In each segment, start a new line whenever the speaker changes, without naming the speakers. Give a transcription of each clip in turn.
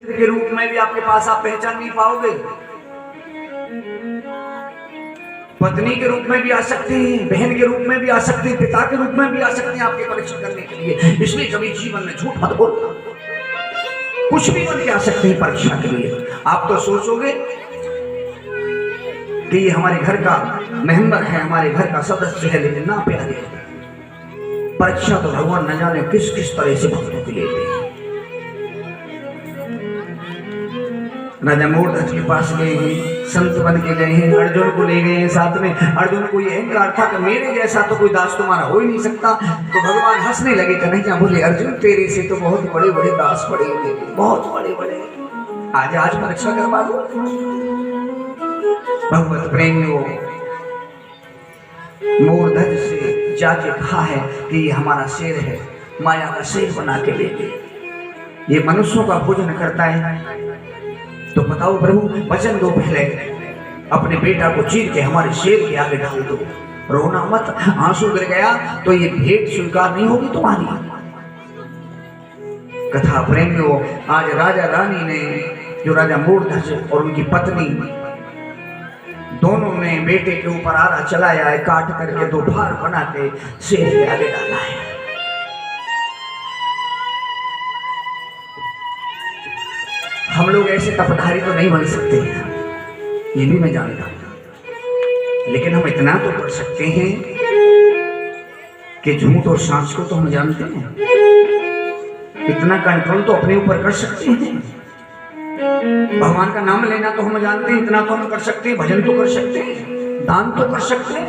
के रूप में भी आपके पास आप पहचान नहीं पाओगे, पत्नी के रूप में भी आ सकते हैं, बहन के रूप में भी आ सकते हैं, पिता के रूप में भी आ सकते हैं आपके परीक्षा करने के लिए। इसलिए कभी जीवन में झूठ मत बोलना, कुछ भी बन के आ सकते हैं परीक्षा के लिए। आप तो सोचोगे कि ये हमारे घर का मेंबर है, हमारे घर का सदस्य है, लेकिन ना प्यारे, परीक्षा तो भगवान न जाने किस किस तरह से भक्तों के लेते हैं। राजा मूर्धज के पास गए हैं, संत बन के गए हैं, अर्जुन को ले गए हैं साथ में। अर्जुन को ये अहंकार था कि मेरे जैसा तो कोई दास तुम्हारा हो ही नहीं सकता। तो भगवान हंसने लगे, कन्हैया बोले अर्जुन तेरे से तो बहुत बड़े बड़े दास पड़े हुए, बहुत बड़े बड़े, आज परीक्षा करवा दो। भगवत प्रेमियों, मूर्धज से जाके कहा है कि ये हमारा शेर है, माया का शेर बना के ले गए, ये मनुष्यों का भोजन करता है। तो बताओ प्रभु, वचन दो, पहले अपने बेटा को चीर के हमारे शेर के आगे डाल दो, रोना मत। आंसू गिर गया तो ये भेंट स्वीकार नहीं होगी तुम्हारी। कथा प्रेमियों, आज राजा रानी ने, जो राजा मूर्धज और उनकी पत्नी, दोनों ने बेटे के ऊपर आरा चलाया है, काट करके दो भार बना के शेर के आगे डाला है। हम लोग ऐसे तपधारी तो नहीं बन सकते, ये भी मैं जानता हूं, लेकिन हम इतना तो कर सकते हैं कि झूठ और सांच को तो हम जानते हैं, इतना कंट्रोल तो अपने ऊपर कर सकते हैं। भगवान का नाम लेना तो हम जानते हैं, इतना तो हम कर सकते हैं, भजन तो कर सकते हैं, दान तो कर सकते हैं।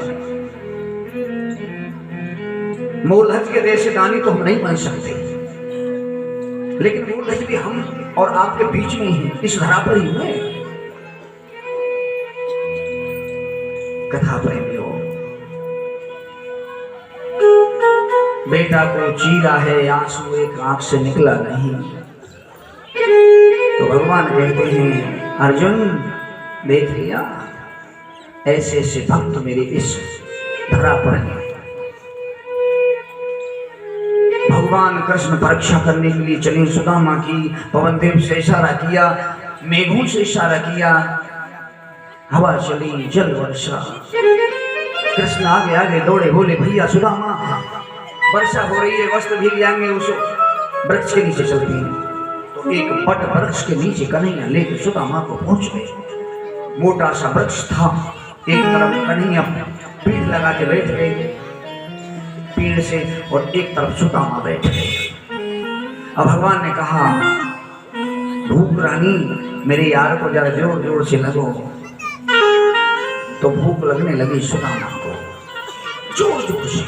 मूर्धज के देश दानी तो हम नहीं बन सकते, लेकिन मूर्धज भी हम और आपके बीच में ही, इस धरा पर ही है। कथा प्रेमियों, बेटा को चीरा है, आंसू एक आंख से निकला नहीं। तो भगवान कहते हैं अर्जुन देख लिया, ऐसे ऐसे भक्त मेरे इस धरा पर हैं। भगवान कृष्ण परीक्षा करने के लिए चले सुदामा की, पवनदेव से इशारा किया, मेघों से इशारा किया, हवा चली, जल वर्षा। कृष्ण आगे आगे दौड़े, बोले भैया सुदामा वर्षा हो रही है, वस्त्र भीग जाएंगे। उस वृक्ष के नीचे चलती हैं। तो एक बट वृक्ष के नीचे कन्हैया लेकर सुदामा को पहुंच गए। मोटा सा वृक्ष था, एक तरफ कन्हैया पीठ लगा के बैठ गए पेड़ से, और एक तरफ सुदामा बैठ गए। अब भगवान ने कहा भूख रानी, मेरे यार को जरा जोर जोर से लगो। तो भूख लगने लगी सुदामा को जोर जोर से।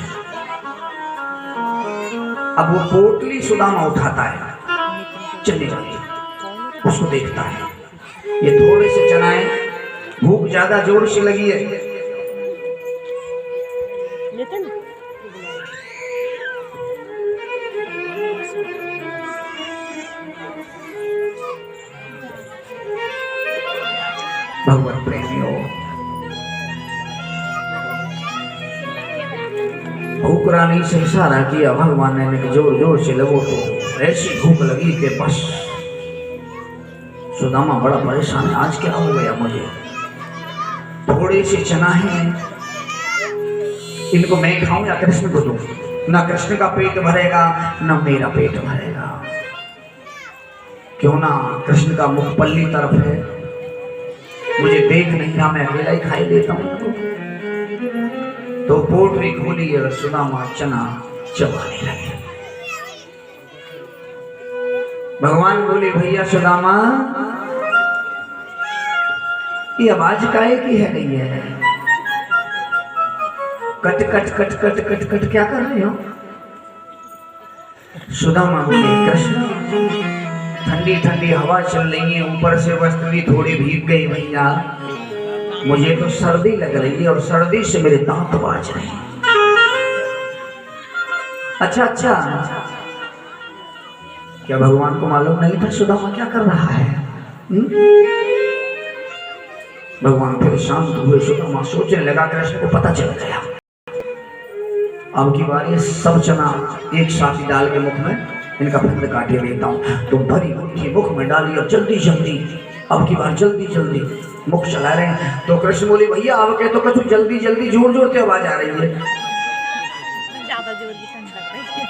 अब वो पोटली सुदामा उठाता है, चली जाती है, उसको देखता है, ये थोड़े से चनाए, भूख ज्यादा जोर से लगी है। भगवत प्रेमियों, भूख रानी से इशारा किया भगवान ने, जोर जोर से लगो। तो ऐसी भूख लगी कि बस सुदामा बड़ा परेशान है, आज क्या हो गया मुझे, थोड़े से चना है, इनको मैं खाऊं या कृष्ण को दूं? ना कृष्ण का पेट भरेगा ना मेरा पेट भरेगा, क्यों ना कृष्ण का मुख पल्ली तरफ है, मुझे देख नहीं रहा, मैं अकेला ही खाई देता हूं। तो पोटली खोली और सुदामा चना चबाने लगे। भगवान बोले भैया सुदामा, ये आवाज काहे की है गई है? Cut cut cut cut cut cut क्या कर रहे हो? सुदामा बोले कृष्ण, ठंडी ठंडी हवा चल रही है, ऊपर से वस्त्र भी थोड़ी भीग गई भैया, मुझे तो सर्दी लग रही है और सर्दी से मेरे दांत बाज रहे हैं। अच्छा, क्या भगवान को मालूम नहीं था सुदामा क्या कर रहा है? भगवान फिर शांत हुए। सुदामा सोचने लगा, कृष्ण को पता चल गया। अब की बार ये सब चना एक साथ डाल के मुख में इनका फंद काटे देता हूँ। तो भरी मुट्ठी मुख में डाली और जल्दी जल्दी, अब की बार जल्दी जल्दी मुख चला रहे हैं। तो कृष्ण बोले भैया अब कह तो कुछ जल्दी जल्दी जोर जोर से आवाज आ रही है।
ज्यादा जोर की ठंड लग रही है।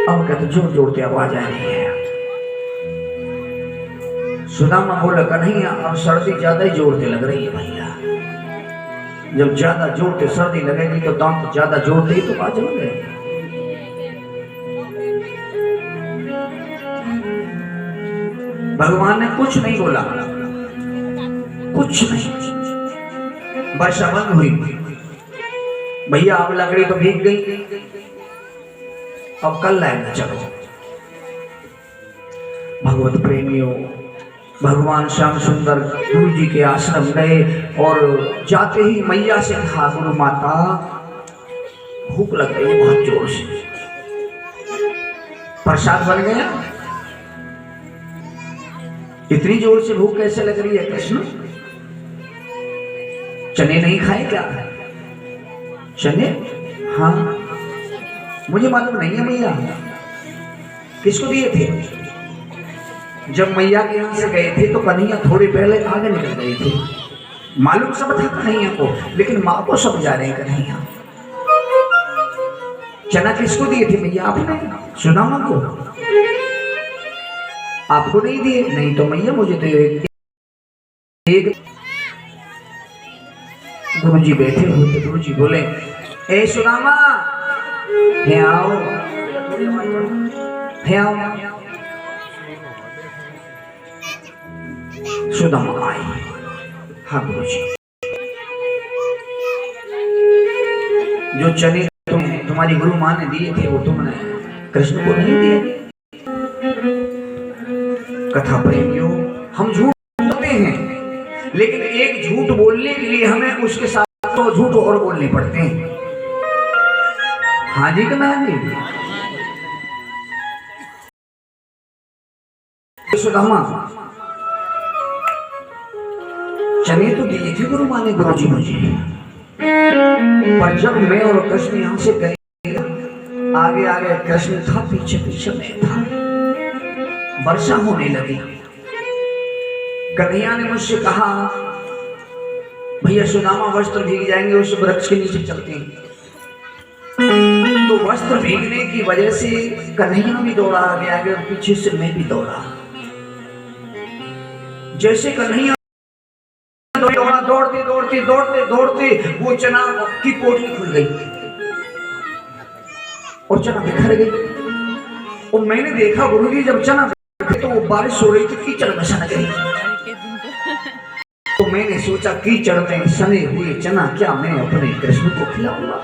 अब कहते जोर जोर से आवाज आ रही है। सुदामा बोला कन्हैया अब सर्दी ज्यादा ही जोर से लग रही है भैया, जब ज्यादा जोर से सर्दी लगेगी तो दांत ज्यादा जोर से ही तो बाज गए। भगवान ने कुछ नहीं बोला, कुछ नहीं। वर्षा बंद हुई। भैया अब लकड़ी तो भीग गई, अब कल लाएंगे चलो। भगवत प्रेमियों, भगवान श्याम सुंदर गुरु जी के आश्रम गए और जाते ही मैया से कहा गुरु माता भूख लग गई बहुत जोर से। प्रसाद बन गया, इतनी जोर से भूख कैसे लग रही है कृष्ण? चने नहीं खाए क्या? चने? हाँ मुझे मालूम नहीं है मैया। किसको दिए थे? जब मैया के यहाँ से गए थे तो कन्हैया थोड़ी पहले आगे निकल गई थी। मालूम सब था कन्हैया को, लेकिन माँ को समझा रहे कन्हैया। चना किसको दिए थे मैया आपने? सुदामा को। आपको नहीं दिए? नहीं तो मैया मुझे तो एक। गुरुजी बैठे हुए थे, गुरुजी बोले ए सुदामा हे आओ, हे आओ। सुदामा आई। हाँ गुरुजी, जो चने तुम्हारी गुरु माँ ने दिए थे वो तुमने कृष्ण को नहीं दिए। कथा प्रेमियों, हम झूठ बोलते हैं, लेकिन एक झूठ बोलने के लिए हमें उसके साथ तो झूठ और बोलने पड़ते हैं। हाँ जी कि ना जी? सुदामा चने तो दिए थे गुरु माँ ने गुरु जी मुझे, पर जब मैं और कृष्ण यहां से गए, आगे आगे कृष्ण था, पीछे पीछे मैं था। वर्षा होने लगी। कन्हैया ने मुझसे कहा भैया सुदामा वस्त्र भीग जाएंगे, उस वृक्ष के नीचे चलते हैं। तो वस्त्र भीगने की वजह से कन्हैया भी दौड़ा आगे आगे और पीछे से मैं भी दौड़ा। जैसे कन्हैया दौड़ा, दौड़ते दौड़ते दौड़ते दौड़ते वो चना की पोटली खुल गई और चना बिखर गई। और मैंने देखा गुरुजी जब चना तो वो बारिश हो रही थी, कीचड़ में सन गई। तो मैंने सोचा कीचड़ में सने हुए चना क्या मैं अपने कृष्ण को खिलाऊंगा?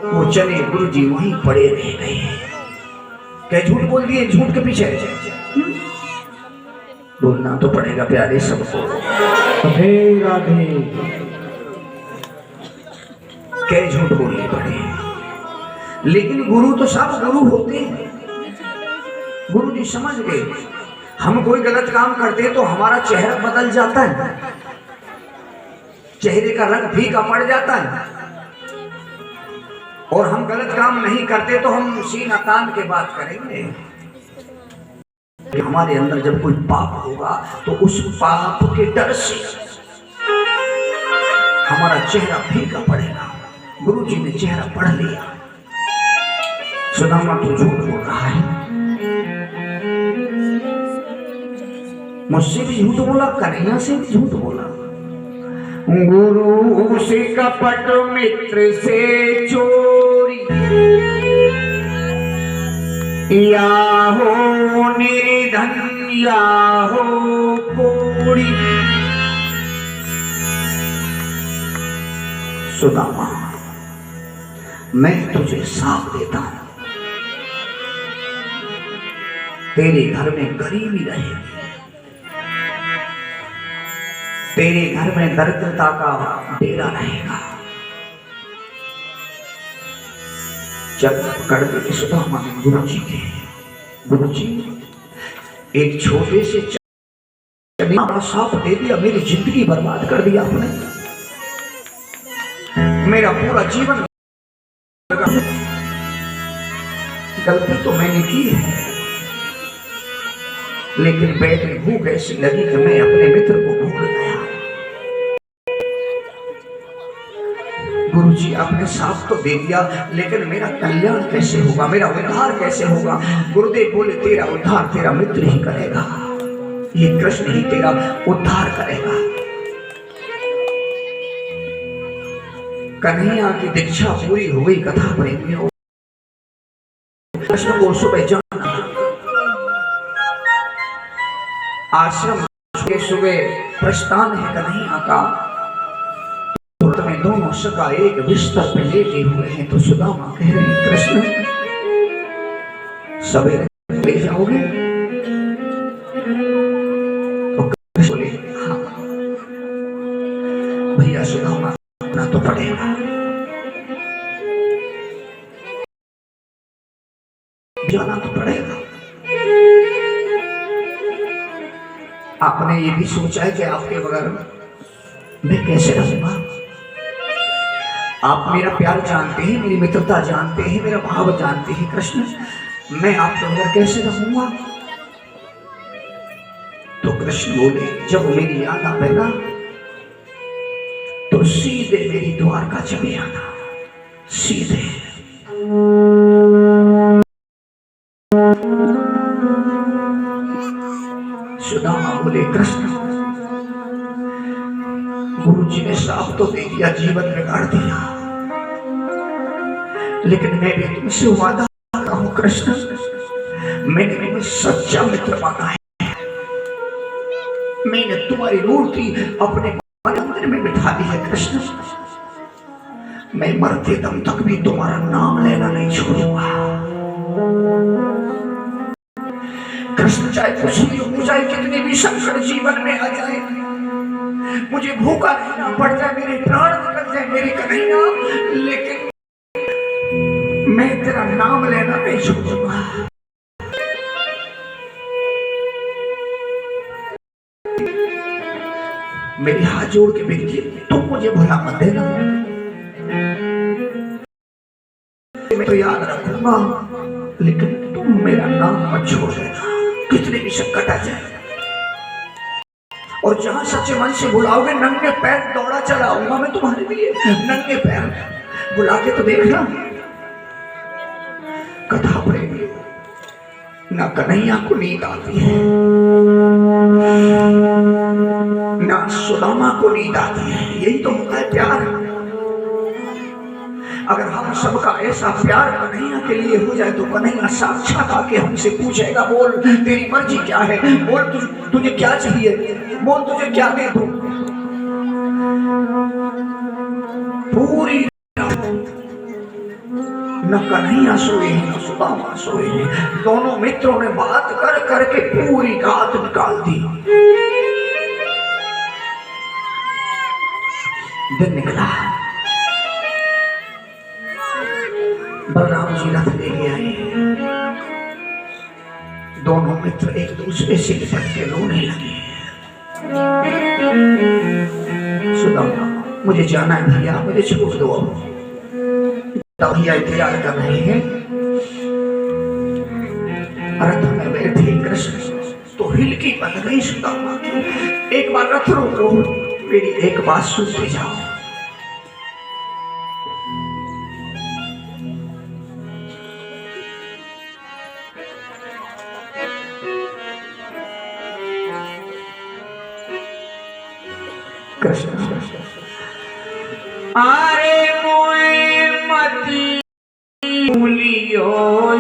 वो चने गुरुजी वहीं पड़े रह गए। क्या झूठ बोल दिए? झूठ के पीछे बोलना तो पड़ेगा प्यारे सबको। राधे राधे। क्या झूठ बोलने पड़े? लेकिन गुरु तो सब गुरु होते हैं। गुरु जी समझ गए, हम कोई गलत काम करते तो हमारा चेहरा बदल जाता है, चेहरे का रंग फीका पड़ जाता है। और हम गलत काम नहीं करते तो हम सीना तान के बात करेंगे। हमारे अंदर जब कोई पाप होगा तो उस पाप के डर से हमारा चेहरा फीका पड़ेगा। गुरु जी ने चेहरा पढ़ लिया। सुदामा तो झूठ बोल रहा है, मुझसे भी झूठ बोला, कन्हैया से भी झूठ बोला। गुरु से कपट, मित्र से चोरी, या हो निर्धन या हो कोड़ी। सुदामा मैं तुझे साफ देता हूं, तेरे घर में गरीबी रहेगी, तेरे घर में दरिद्रता का डेरा रहेगा। जब पकड़ के सुदामा ने गुरु जी एक छोटे से कन्या साफ दे दिया, मेरी जिंदगी बर्बाद कर दिया आपने, मेरा पूरा जीवन। गलती तो मैंने की है, लेकिन पेट में भूख ऐसी लगी कि मैं अपने मित्र को भूल गया। गुरुजी आपने साफ तो दे दिया, लेकिन मेरा कल्याण कैसे होगा, मेरा उद्धार कैसे होगा? गुरुदेव बोले तेरा उद्धार तेरा मित्र ही करेगा, ये कृष्ण ही तेरा उद्धार करेगा। कन्हैया की दीक्षा पूरी हो गई। कथा प्रेमियों, कृष्ण को सुबह जाना, आश्रम के सुबह प्रस्थान है कन्हैया का। में दोनों सखा एक बिस्तर पे लेटे हुए हैं, तो सुदामा कह रहे हैं कृष्ण सवेरे ले जाओगे? तो कृष्ण बोले हाँ भैया सुदामा ना तो पड़ेगा, जाना तो पड़ेगा। आपने ये भी सोचा है कि आपके बगैर मैं कैसे रहूंगा? आप मेरा प्यार जानते हैं, मेरी मित्रता जानते हैं, मेरा भाव जानते हैं कृष्ण, मैं आपके बगैर कैसे रहूंगा? तो कृष्ण बोले जब मेरी याद आवे ना तो सीधे मेरी द्वारका चले आना, सीधे। सुदामा बोले कृष्ण गुरुजी ने साफ तो दे दिया, जीवन बिगाड़ दिया, लेकिन मैं भी तुमसे वादा करता हूं कृष्ण, मैंने तुम्हें सच्चा मित्र माना है। मैंने तुम्हारी मूर्ति अपने मंदिर में बिठा दी है कृष्ण, मैं मरते दम तक भी तुम्हारा नाम लेना नहीं छोड़ूंगा। कृष्ण चाहे कुछ भी हो जाए, कितने भी संकट जीवन में आ जाए, मुझे भूखा रहना पड़ जाए, मेरे प्राण निकल जाए मेरी कन्हैया, लेकिन मैं तेरा नाम लेना नहीं छोड़ूंगा। मेरी हाथ जोड़ के बेनती, तुम मुझे भुला मत देना, मैं तो याद रखूंगा, लेकिन तुम मेरा नाम मत छोड़ देना, कितने भी संकट आ जाए। और जहां सच्चे मन से बुलाओगे, नंगे पैर दौड़ा चला आऊंगा मैं तुम्हारे लिए, नंगे पैर। बुला के तो देखना। कथा प्रेमी ना कन्हैया को नींद आती है, ना सुदामा को नींद आती है, यही तो होता है प्यार। अगर हम सबका ऐसा प्यार कन्हैया के लिए हो जाए तो कन्हैया साक्षात आके हमसे पूछेगा, बोल तेरी मर्जी क्या है, बोल तुझे क्या चाहिए, बोल तुझे क्या दे दूं। पूरी न कन्हैया सोए न सुदामा सोए, दोनों मित्रों ने बात कर करके पूरी रात निकाल दी। दिन निकला, बलराम जी रथ लेके आए, दोनों मित्र एक दूसरे से लिपट के रोने लगे। सुदामा मुझे जाना है भैया, मुझे छोड़ दो। भैया इंतजार कर रहे हैं, रथ में बैठे कृष्ण तो हिलकी बन गई सुदामा की। एक बार रथ रोको, मेरी एक बात सुनते जाओ। कृष्ण आरे मोए मती भूलियो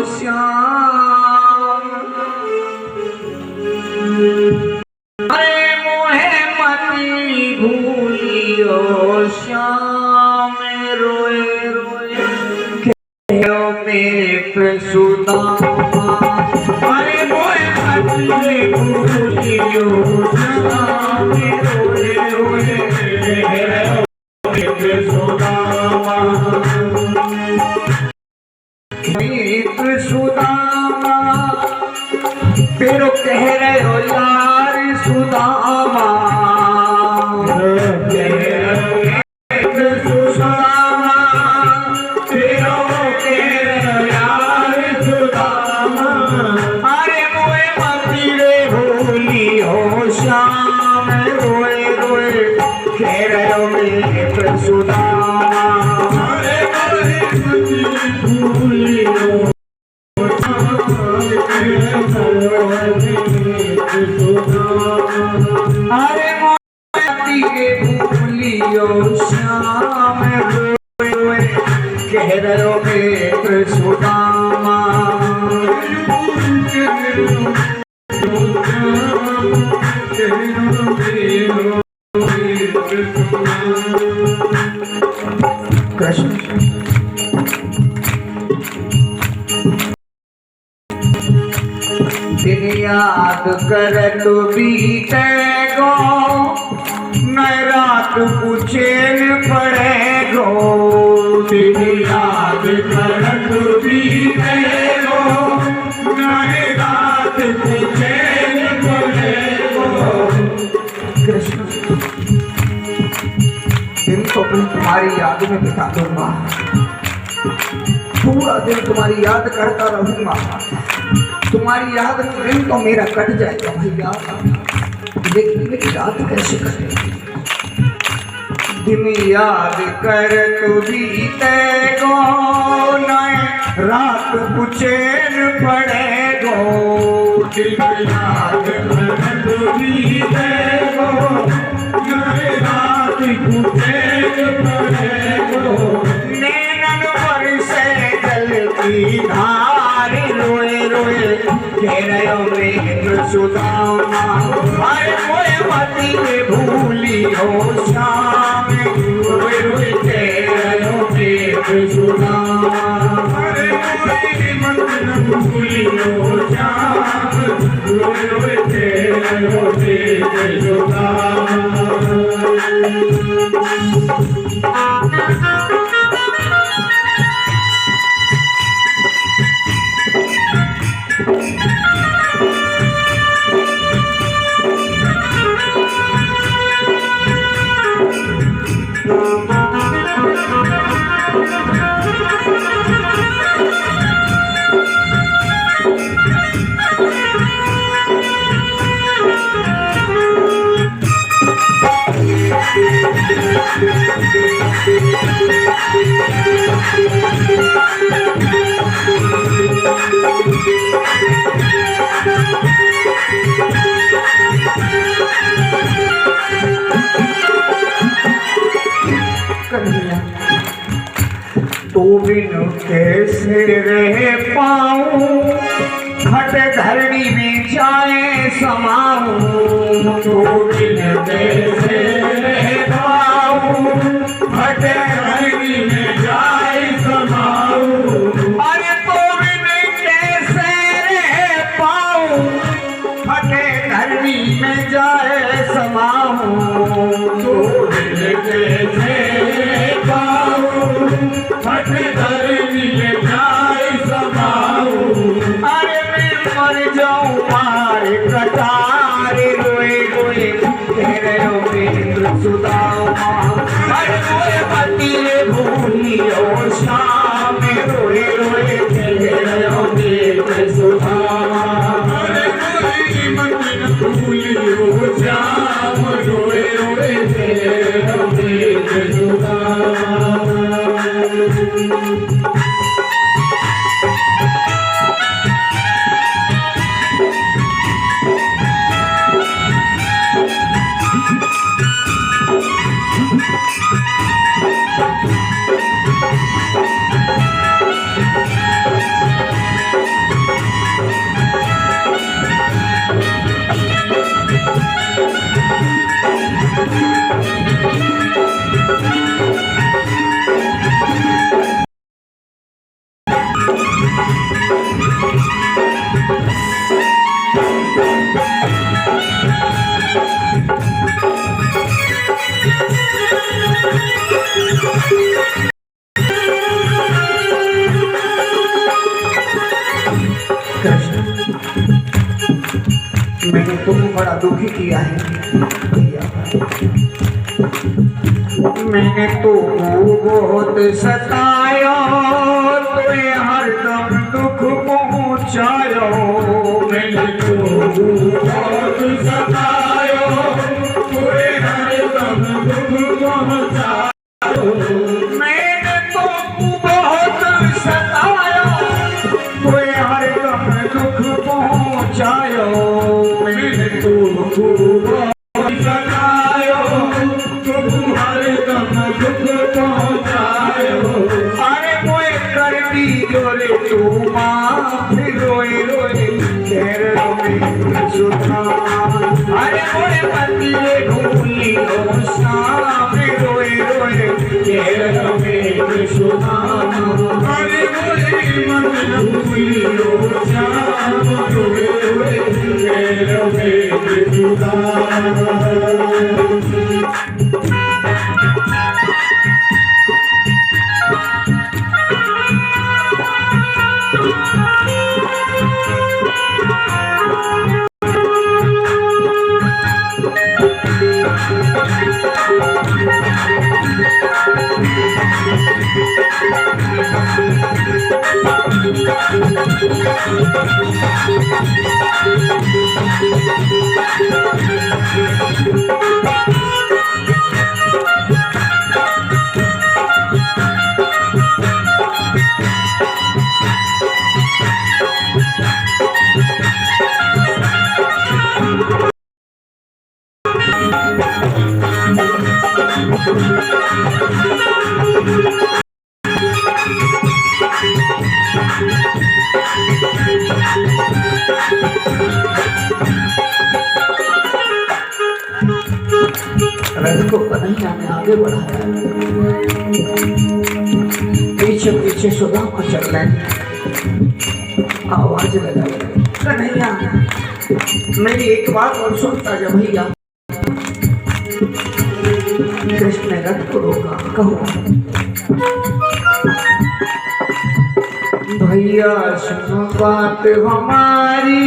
श्याम, अरे मोहे मती भूलियो श्याम, रोए रोए कहो मेरे सुदामा, अरे मोहे मती भूलियो श्याम, रोए रोए सुदामा फिर कह रहे हो यार सुदामा सुदामा तेरो के यार सुदामा अरे मोए मती रे भूली हो श्याम रोए रोए कह रहे मेरे सुदामा अरे मोए मती रे भूली हो अरे मोती के भूलियो श्याम रोए रोए कह रहे मेरे सुदामा कृष्ण दिन याद कर तो बीते गो न रात पूछेन पड़े गो दिन याद कर तो बीते गो न रात पूछेन पड़े गो कृष्ण दिन तो मैं तुम्हारी याद में बिता दूंगा पूरा दिन तुम्हारी याद करता रहूंगा तुम्हारी याद में दिन तो मेरा कट जाएगा भैया लेकिन मेरी याद कैसे कटेगी दिन याद कर तू बीते गो न रात पुचेन पड़े गो दिन याद कर तू बीते गो न रात पुचेन पड़े गो नैनन बरसे जल की धार रोए रोए कह रहे मेरे सुदामा अरे मोए मती रे भूली हो श्याम रोए रोए कह रहे मेरे सुदामा अरे मोए मती रे भूली हो श्याम रोए रोए कह रहे मेरे सुदामा तू बिन कैसे रह पाऊं घट धरणी में जाए समाऊं तू बिन कैसे रह पाऊं घट धरणी में जाए समाऊं अरे तू बिन कैसे रह पाऊं घट धरणी में जाए समाऊं तू बिन कैसे रह पाऊं घट धरणी में जाए समाऊं अरे मैं मर जाऊं मारे कटारे रोए रोए कह रहे मेरे सुदामा अरे मोए मती रे भूली हो श्याम रोए रोए कह रहे मेरे सुदामा अरे मोए मती रे भूली हो श्याम रोए रोए कह रहे मेरे सुदामा बड़ा दुखी किया है भैया। मैंने तो बहुत सताया, तो हरदम दुख पहुँचायो। मैंने तो बहुत सताया, तो हरदम दुख पहुँचायो। मैंने तो बहुत सताया, तो हरदम दुख पहुँचायो। मैंने तो बहुत सताया, हरदम दुख पहुँचायो। अरे मोए कर दी जोरे तू माँ, फिर रोए रोए कह रोए सुधा। अरे मोए पति भूली रोसा, फिर रोए रोए कह रोए सुधा। अरे मोए मन भूली रोसा, रोए रोए कह रोए सुधा। रथ को कन्हैया ने आगे बढ़ाया, पीछे पीछे सुदामा चल रहे। आवाज लगाई, कन्हैया मेरी एक बात और सुनता जा भैया। कृष्ण ने रथ को रोका, कहो भैया सुनो बात हमारी।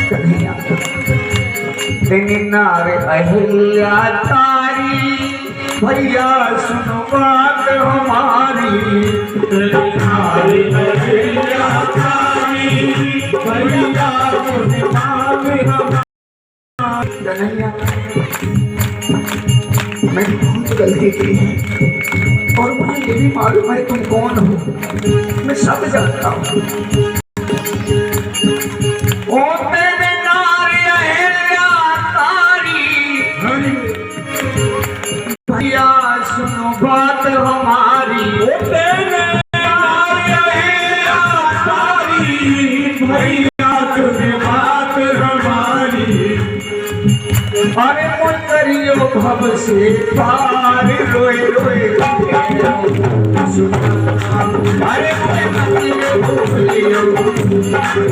कन्हैया नारे अहिल्या तारी, भैया सुनो बात हमारी। नारे अहिल्या तारी, भैया सुनो बात हमारी। कन्हैया मैंने बहुत गलती की है, और मुझे ये भी मालूम है तुम कौन हो, मैं सब जानता हूँ। भैया सुनो बात हमारी, भैया सुनो बात हमारी। अरे मन करियो भव से पार, रोए रोए अरे करियो भूलियो, अरे